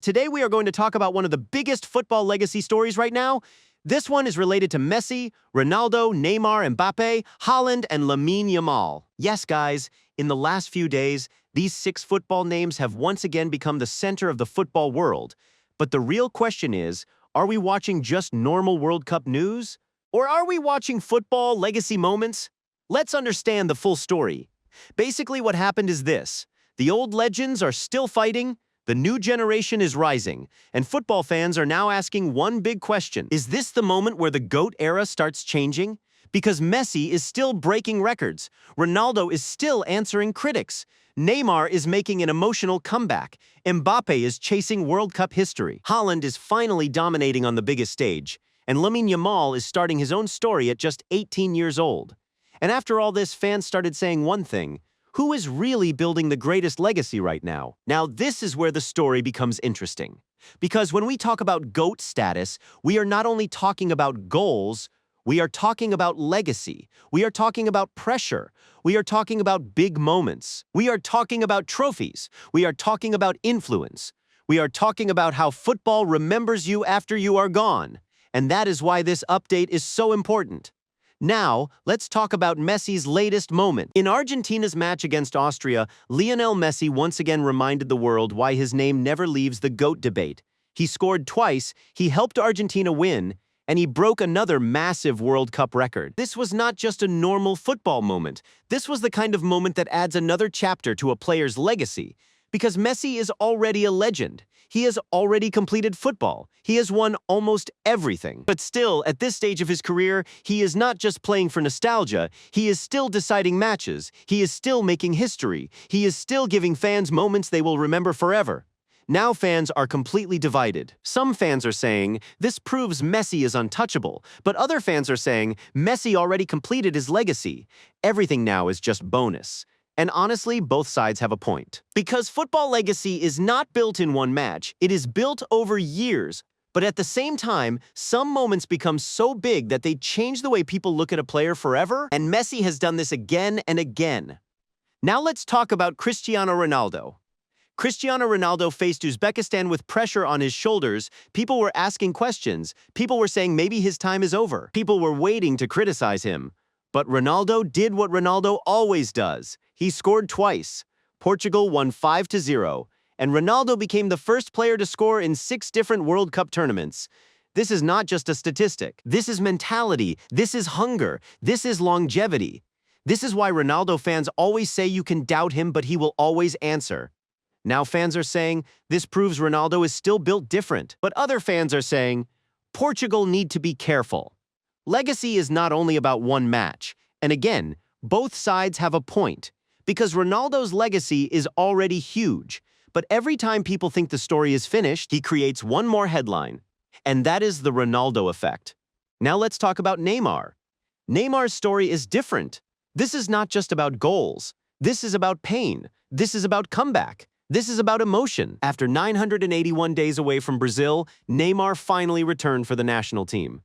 Today we are going to talk about one of the biggest football legacy stories right now. This one is related to Messi, Ronaldo, Neymar, Mbappé, Haaland, and Lamine Yamal. Yes, guys, in the last few days, these 6 football names have once again become the center of the football world. But the real question is, are we watching just normal World Cup news? Or are we watching football legacy moments? Let's understand the full story. Basically, what happened is this. The old legends are still fighting, the new generation is rising, and football fans are now asking one big question. Is this the moment where the GOAT era starts changing? Because Messi is still breaking records, Ronaldo is still answering critics, Neymar is making an emotional comeback, Mbappé is chasing World Cup history, Haaland is finally dominating on the biggest stage, and Lamine Yamal is starting his own story at just 18 years old. And after all this, fans started saying one thing: who is really building the greatest legacy right now? Now, this is where the story becomes interesting. Because when we talk about GOAT status, we are not only talking about goals, we are talking about legacy. We are talking about pressure. We are talking about big moments. We are talking about trophies. We are talking about influence. We are talking about how football remembers you after you are gone. And that is why this update is so important. Now, let's talk about Messi's latest moment. In Argentina's match against Austria, Lionel Messi once again reminded the world why his name never leaves the GOAT debate. He scored twice, he helped Argentina win, and he broke another massive World Cup record. This was not just a normal football moment. This was the kind of moment that adds another chapter to a player's legacy. Because Messi is already a legend. He has already completed football. He has won almost everything. But still, at this stage of his career, he is not just playing for nostalgia. He is still deciding matches. He is still making history. He is still giving fans moments they will remember forever. Now fans are completely divided. Some fans are saying, this proves Messi is untouchable. But other fans are saying, Messi already completed his legacy. Everything now is just bonus. And honestly, both sides have a point. Because football legacy is not built in one match, it is built over years. But at the same time, some moments become so big that they change the way people look at a player forever, and Messi has done this again and again. Now let's talk about Cristiano Ronaldo. Cristiano Ronaldo faced Uzbekistan with pressure on his shoulders. People were asking questions. People were saying maybe his time is over. People were waiting to criticize him. But Ronaldo did what Ronaldo always does. He scored twice. Portugal won 5-0, and Ronaldo became the first player to score in 6 different World Cup tournaments. This is not just a statistic. This is mentality. This is hunger. This is longevity. This is why Ronaldo fans always say you can doubt him, but he will always answer. Now fans are saying this proves Ronaldo is still built different. But other fans are saying Portugal need to be careful. Legacy is not only about one match. And again, both sides have a point. Because Ronaldo's legacy is already huge. But every time people think the story is finished, he creates one more headline. And that is the Ronaldo effect. Now let's talk about Neymar. Neymar's story is different. This is not just about goals. This is about pain. This is about comeback. This is about emotion. After 981 days away from Brazil, Neymar finally returned for the national team.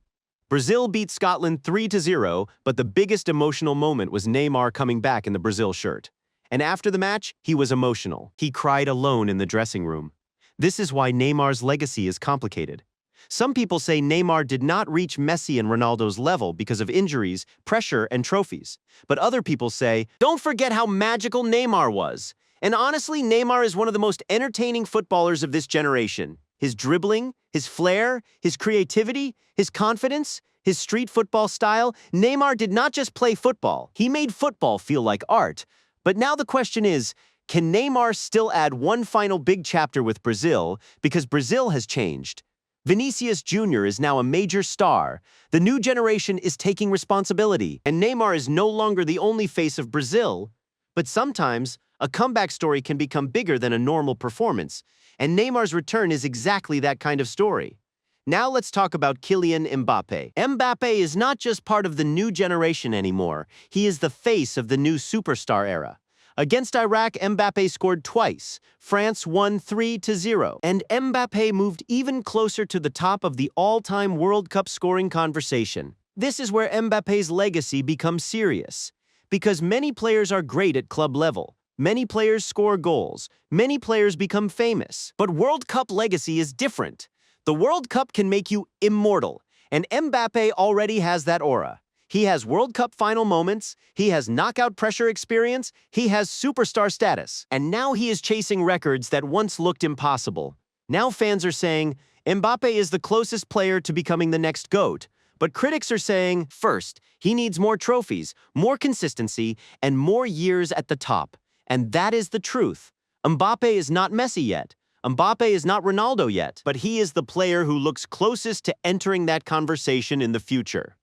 Brazil beat Scotland 3-0, but the biggest emotional moment was Neymar coming back in the Brazil shirt. And after the match, he was emotional. He cried alone in the dressing room. This is why Neymar's legacy is complicated. Some people say Neymar did not reach Messi and Ronaldo's level because of injuries, pressure, and trophies. But other people say, don't forget how magical Neymar was. And honestly, Neymar is one of the most entertaining footballers of this generation. His dribbling, his flair, his creativity, his confidence, his street football style. Neymar did not just play football. He made football feel like art. But now the question is, can Neymar still add one final big chapter with Brazil? Because Brazil has changed. Vinicius Jr. is now a major star. The new generation is taking responsibility. And Neymar is no longer the only face of Brazil. But sometimes, a comeback story can become bigger than a normal performance. And Neymar's return is exactly that kind of story. Now let's talk about Kylian Mbappé. Mbappé is not just part of the new generation anymore. He is the face of the new superstar era. Against Iraq, Mbappé scored twice. France won 3-0. And Mbappé moved even closer to the top of the all-time World Cup scoring conversation. This is where Mbappé's legacy becomes serious. Because many players are great at club level. Many players score goals. Many players become famous. But World Cup legacy is different. The World Cup can make you immortal, and Mbappé already has that aura. He has World Cup final moments, he has knockout pressure experience, he has superstar status, and now he is chasing records that once looked impossible. Now fans are saying, Mbappé is the closest player to becoming the next GOAT. But critics are saying, first, he needs more trophies, more consistency, and more years at the top. And that is the truth. Mbappé is not Messi yet. Mbappé is not Ronaldo yet, but he is the player who looks closest to entering that conversation in the future.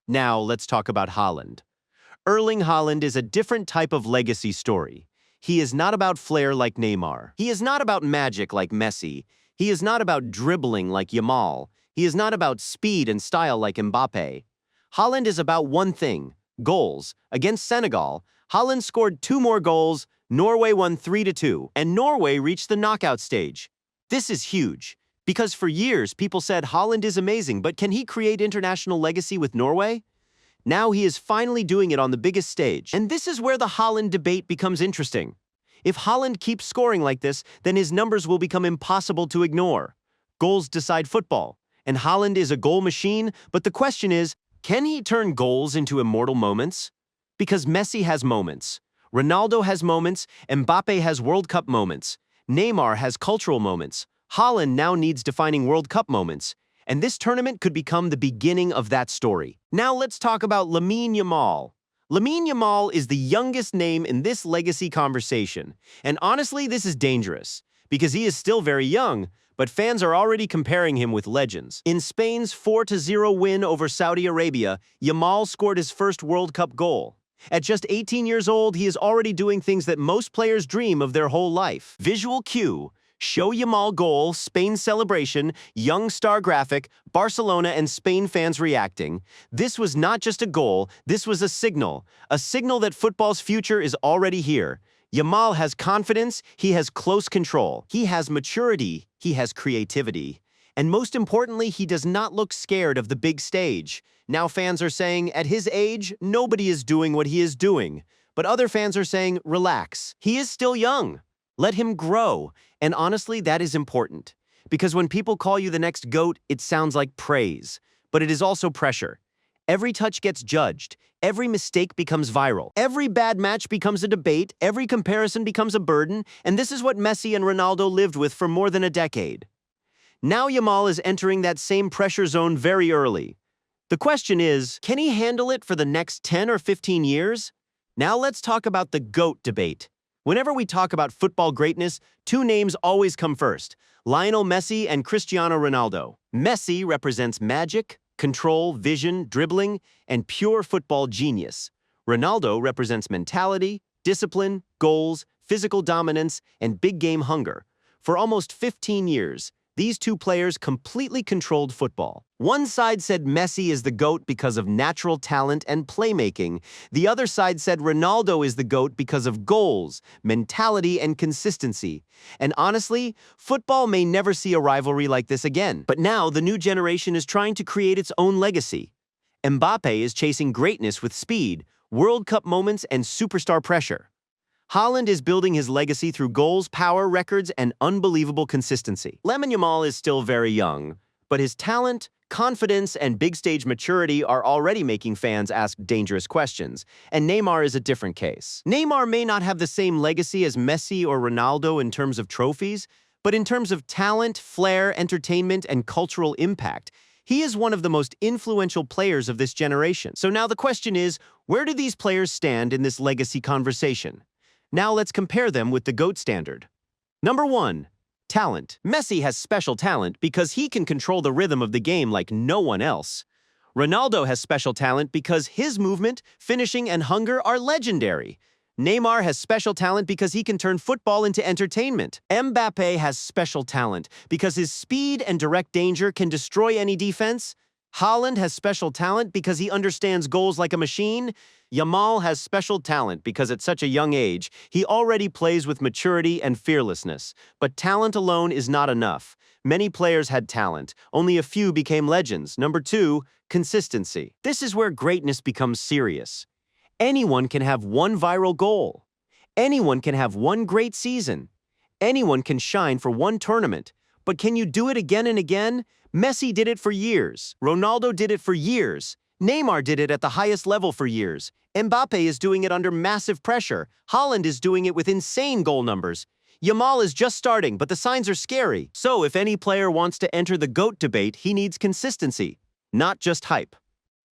Now, let's talk about Haaland. Erling Haaland is a different type of legacy story. He is not about flair like Neymar. He is not about magic like Messi. He is not about dribbling like Yamal. He is not about speed and style like Mbappé. Haaland is about one thing: goals. Against Senegal, Haaland scored 2 more goals, Norway won 3-2, and Norway reached the knockout stage. This is huge, because for years people said Haaland is amazing, but can he create international legacy with Norway? Now he is finally doing it on the biggest stage, and this is where the Haaland debate becomes interesting. If Haaland keeps scoring like this, then his numbers will become impossible to ignore. Goals decide football, and Haaland is a goal machine, but the question is, can he turn goals into immortal moments? Because Messi has moments, Ronaldo has moments, Mbappé has World Cup moments, Neymar has cultural moments, Haaland now needs defining World Cup moments, and this tournament could become the beginning of that story. Now let's talk about Lamine Yamal. Lamine Yamal is the youngest name in this legacy conversation, and honestly, this is dangerous, because he is still very young, but fans are already comparing him with legends. In Spain's 4-0 win over Saudi Arabia, Yamal scored his first World Cup goal. At just 18 years old, he is already doing things that most players dream of their whole life. Visual cue: show Yamal goal, Spain celebration, young star graphic, Barcelona and Spain fans reacting. This was not just a goal, this was a signal that football's future is already here. Yamal has confidence, he has close control, he has maturity, he has creativity. And most importantly, he does not look scared of the big stage. Now fans are saying, at his age, nobody is doing what he is doing. But other fans are saying, relax, he is still young. Let him grow. And honestly, that is important. Because when people call you the next GOAT, it sounds like praise. But it is also pressure. Every touch gets judged. Every mistake becomes viral. Every bad match becomes a debate. Every comparison becomes a burden. And this is what Messi and Ronaldo lived with for more than a decade. Now Yamal is entering that same pressure zone very early. The question is, can he handle it for the next 10 or 15 years? Now let's talk about the GOAT debate. Whenever we talk about football greatness, 2 names always come first: Lionel Messi and Cristiano Ronaldo. Messi represents magic, control, vision, dribbling, and pure football genius. Ronaldo represents mentality, discipline, goals, physical dominance, and big game hunger. For almost 15 years, these 2 players completely controlled football. One side said Messi is the GOAT because of natural talent and playmaking. The other side said Ronaldo is the GOAT because of goals, mentality, and consistency. And honestly, football may never see a rivalry like this again. But now, the new generation is trying to create its own legacy. Mbappé is chasing greatness with speed, World Cup moments, and superstar pressure. Haaland is building his legacy through goals, power, records, and unbelievable consistency. Lamine Yamal is still very young, but his talent, confidence, and big-stage maturity are already making fans ask dangerous questions, and Neymar is a different case. Neymar may not have the same legacy as Messi or Ronaldo in terms of trophies, but in terms of talent, flair, entertainment, and cultural impact, he is one of the most influential players of this generation. So now the question is, where do these players stand in this legacy conversation? Now let's compare them with the GOAT standard. Number 1. Talent. Messi has special talent because he can control the rhythm of the game like no one else. Ronaldo has special talent because his movement, finishing, and hunger are legendary. Neymar has special talent because he can turn football into entertainment. Mbappé has special talent because his speed and direct danger can destroy any defense. Haaland has special talent because he understands goals like a machine. Yamal has special talent because at such a young age, he already plays with maturity and fearlessness. But talent alone is not enough. Many players had talent. Only a few became legends. Number 2, consistency. This is where greatness becomes serious. Anyone can have one viral goal. Anyone can have one great season. Anyone can shine for one tournament. But can you do it again and again? Messi did it for years. Ronaldo did it for years. Neymar did it at the highest level for years. Mbappé is doing it under massive pressure. Haaland is doing it with insane goal numbers. Yamal is just starting, but the signs are scary. So if any player wants to enter the GOAT debate, he needs consistency, not just hype.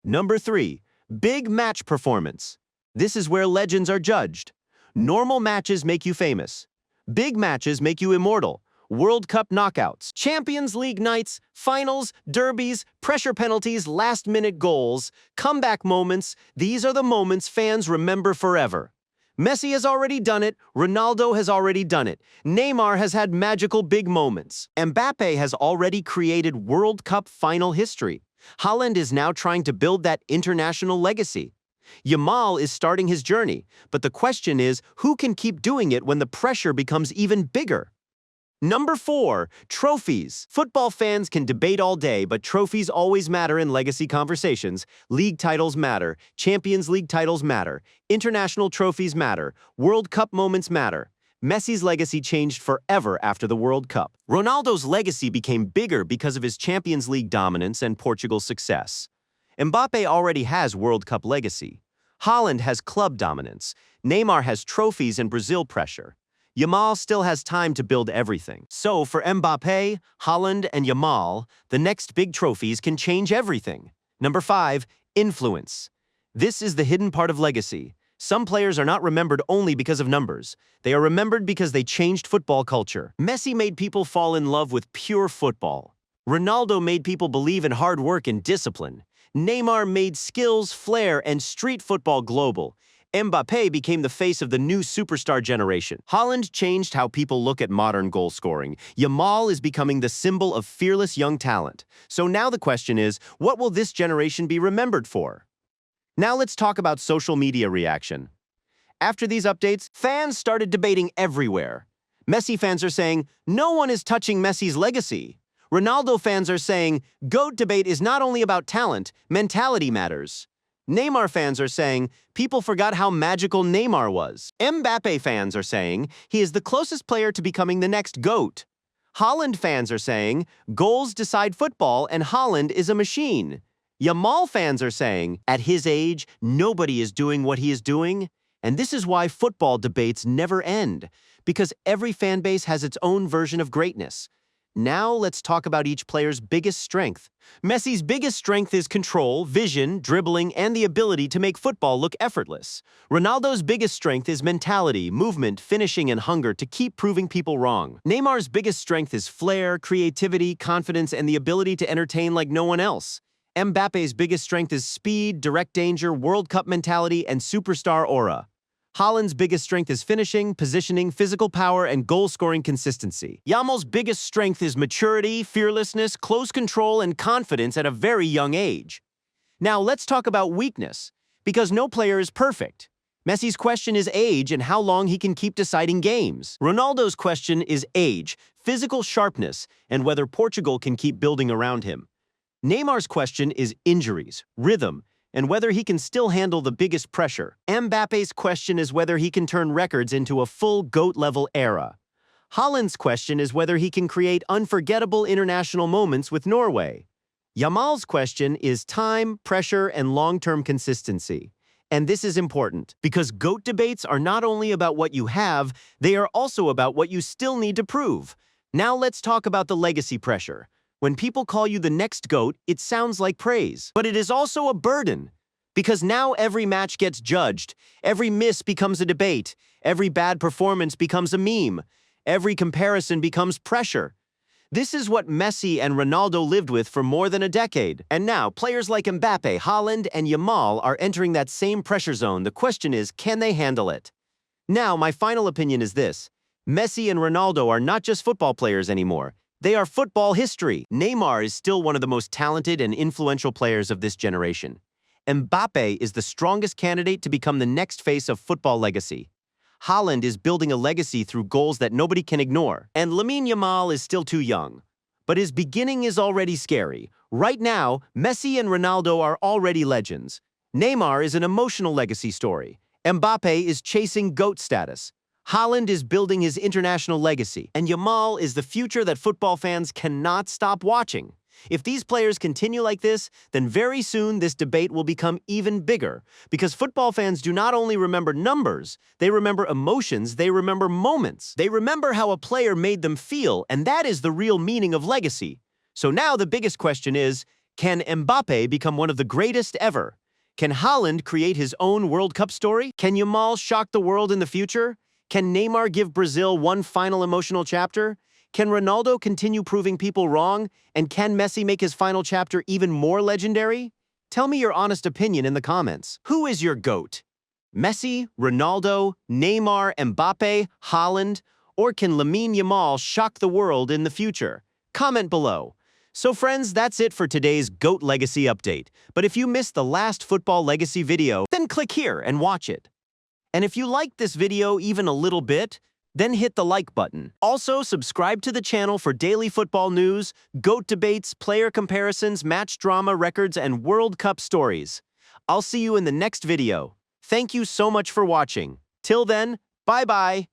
Number 3, big match performance. This is where legends are judged. Normal matches make you famous. Big matches make you immortal. World Cup knockouts, Champions League nights, finals, derbies, pressure penalties, last-minute goals, comeback moments. These are the moments fans remember forever. Messi has already done it. Ronaldo has already done it. Neymar has had magical big moments. Mbappé has already created World Cup final history. Haaland is now trying to build that international legacy. Yamal is starting his journey, but the question is, who can keep doing it when the pressure becomes even bigger? Number 4, trophies. Football fans can debate all day, but trophies always matter in legacy conversations. League titles matter. Champions League titles matter. International trophies matter. World Cup moments matter. Messi's legacy changed forever after the World Cup. Ronaldo's legacy became bigger because of his Champions League dominance and Portugal's success. Mbappé already has World Cup legacy. Haaland has club dominance. Neymar has trophies and Brazil pressure. Yamal still has time to build everything. So for Mbappé, Haaland, and Yamal, the next big trophies can change everything. Number 5, influence. This is the hidden part of legacy. Some players are not remembered only because of numbers. They are remembered because they changed football culture. Messi made people fall in love with pure football. Ronaldo made people believe in hard work and discipline. Neymar made skills, flair, and street football global. Mbappé became the face of the new superstar generation. Haaland changed how people look at modern goal scoring. Yamal is becoming the symbol of fearless young talent. So now the question is, what will this generation be remembered for? Now let's talk about social media reaction. After these updates, fans started debating everywhere. Messi fans are saying, no one is touching Messi's legacy. Ronaldo fans are saying, GOAT debate is not only about talent, mentality matters. Neymar fans are saying, people forgot how magical Neymar was. Mbappé fans are saying, he is the closest player to becoming the next GOAT. Haaland fans are saying, goals decide football and Haaland is a machine. Yamal fans are saying, at his age, nobody is doing what he is doing. And this is why football debates never end, because every fan base has its own version of greatness. Now let's talk about each player's biggest strength. Messi's biggest strength is control, vision, dribbling, and the ability to make football look effortless. Ronaldo's biggest strength is mentality, movement, finishing, and hunger to keep proving people wrong. Neymar's biggest strength is flair, creativity, confidence, and the ability to entertain like no one else. Mbappé's biggest strength is speed, direct danger, World Cup mentality, and superstar aura. Haaland's biggest strength is finishing, positioning, physical power, and goal-scoring consistency. Yamal's biggest strength is maturity, fearlessness, close control, and confidence at a very young age. Now let's talk about weakness, because no player is perfect. Messi's question is age and how long he can keep deciding games. Ronaldo's question is age, physical sharpness, and whether Portugal can keep building around him. Neymar's question is injuries, rhythm, and whether he can still handle the biggest pressure. Mbappé's question is whether he can turn records into a full GOAT-level era. Haaland's question is whether he can create unforgettable international moments with Norway. Yamal's question is time, pressure, and long-term consistency. And this is important, because GOAT debates are not only about what you have, they are also about what you still need to prove. Now let's talk about the legacy pressure. When people call you the next GOAT, it sounds like praise. But it is also a burden, because now every match gets judged, every miss becomes a debate, every bad performance becomes a meme, every comparison becomes pressure. This is what Messi and Ronaldo lived with for more than a decade. And now, players like Mbappé, Haaland, and Yamal are entering that same pressure zone. The question is, can they handle it? Now, my final opinion is this. Messi and Ronaldo are not just football players anymore. They are football history. Neymar is still one of the most talented and influential players of this generation. Mbappé is the strongest candidate to become the next face of football legacy. Haaland is building a legacy through goals that nobody can ignore. And Lamine Yamal is still too young. But his beginning is already scary. Right now, Messi and Ronaldo are already legends. Neymar is an emotional legacy story. Mbappé is chasing GOAT status. Haaland is building his international legacy. And Yamal is the future that football fans cannot stop watching. If these players continue like this, then very soon this debate will become even bigger. Because football fans do not only remember numbers, they remember emotions, they remember moments. They remember how a player made them feel, and that is the real meaning of legacy. So now the biggest question is, can Mbappé become one of the greatest ever? Can Haaland create his own World Cup story? Can Yamal shock the world in the future? Can Neymar give Brazil one final emotional chapter? Can Ronaldo continue proving people wrong? And can Messi make his final chapter even more legendary? Tell me your honest opinion in the comments. Who is your GOAT? Messi, Ronaldo, Neymar, Mbappé, Haaland? Or can Lamine Yamal shock the world in the future? Comment below. So friends, that's it for today's GOAT Legacy Update. But if you missed the last football legacy video, then click here and watch it. And if you liked this video even a little bit, then hit the like button. Also, subscribe to the channel for daily football news, GOAT debates, player comparisons, match drama records, and World Cup stories. I'll see you in the next video. Thank you so much for watching. Till then, bye-bye.